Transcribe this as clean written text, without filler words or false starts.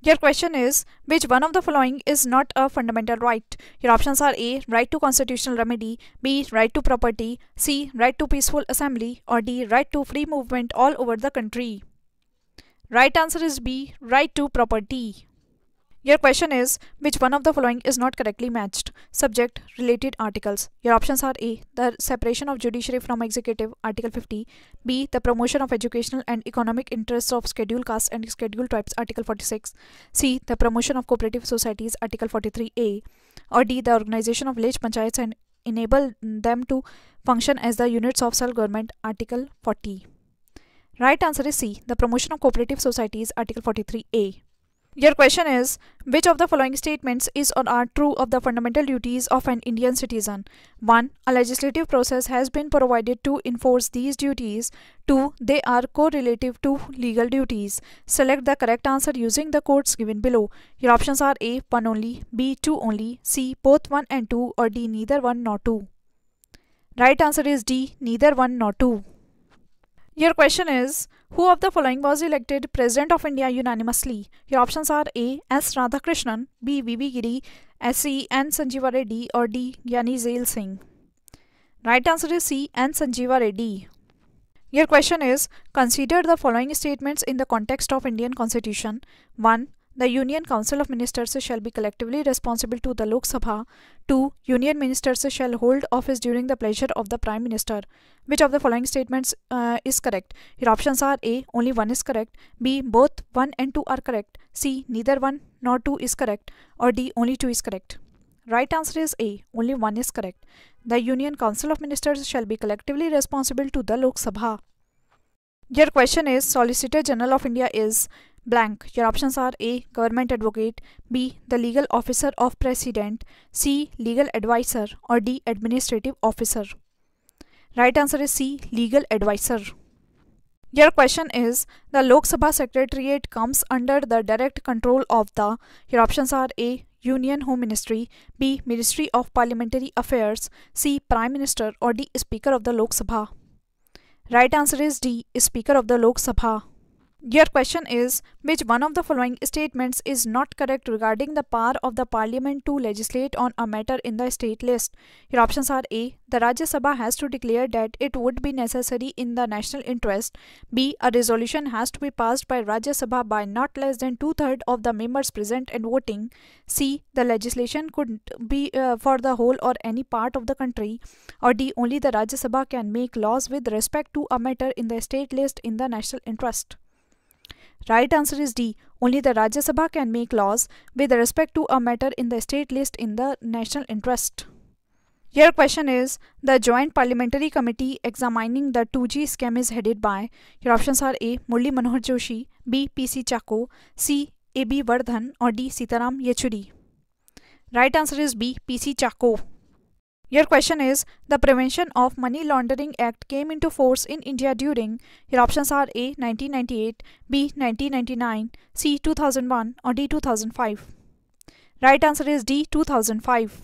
Your question is, which one of the following is not a fundamental right? Your options are A. Right to constitutional remedy, B. Right to property, C. Right to peaceful assembly, or D. Right to free movement all over the country. Right answer is B. Right to property. Your question is, which one of the following is not correctly matched? Subject, related articles. Your options are A. The separation of judiciary from executive, Article 50. B. The promotion of educational and economic interests of scheduled castes and scheduled tribes, Article 46. C. The promotion of cooperative societies, Article 43A. Or D. The organization of village panchayats and enable them to function as the units of self-government, Article 40. Right answer is C. The promotion of cooperative societies, Article 43A. Your question is, which of the following statements is or are true of the fundamental duties of an Indian citizen? 1. A legislative process has been provided to enforce these duties. 2. They are correlative to legal duties. Select the correct answer using the codes given below. Your options are A. 1 only, B. 2 only, C. Both 1 and 2, or D. Neither 1 nor 2. Right answer is D. Neither 1 nor 2. Your question is, who of the following was elected President of India unanimously? Your options are A. S. Radhakrishnan, B. V.V. Giri, C. N. Sanjeeva Reddy, or D. Gyani Zail Singh. Right answer is C. N. Sanjeeva Reddy. Your question is, consider the following statements in the context of Indian Constitution. 1. The Union Council of Ministers shall be collectively responsible to the Lok Sabha. 2. Union Ministers shall hold office during the pleasure of the Prime Minister. Which of the following statements is correct? Your options are A. Only 1 is correct, B. Both 1 and 2 are correct, C. Neither 1 nor 2 is correct, or D. Only 2 is correct. Right answer is A. Only 1 is correct. The Union Council of Ministers shall be collectively responsible to the Lok Sabha. Your question is, Solicitor General of India is blank. Your options are A. Government Advocate, B. The Legal Officer of President, C. Legal Advisor, or D. Administrative Officer. Right answer is C. Legal Advisor. Your question is, the Lok Sabha Secretariat comes under the direct control of the. Your options are A. Union Home Ministry, B. Ministry of Parliamentary Affairs, C. Prime Minister, or D. Speaker of the Lok Sabha. Right answer is D. Speaker of the Lok Sabha. Your question is, which one of the following statements is not correct regarding the power of the Parliament to legislate on a matter in the state list? Your options are A. The Rajya Sabha has to declare that it would be necessary in the national interest. B. A resolution has to be passed by Rajya Sabha by not less than 2/3 of the members present and voting. C. The legislation could be for the whole or any part of the country. Or D. Only the Rajya Sabha can make laws with respect to a matter in the state list in the national interest. Right answer is D. Only the Rajya Sabha can make laws with respect to a matter in the state list in the national interest. Your question is, the Joint Parliamentary Committee examining the 2G scam is headed by. Your options are A. Murli Manohar Joshi, B. P.C. Chacko, C. A.B. Vardhan, or D. Sitaram Yechuri. Right answer is B. P.C. Chacko. Your question is, the Prevention of Money Laundering Act came into force in India during. Your options are A. 1998, B. 1999, C. 2001, or D. 2005. Right answer is D. 2005.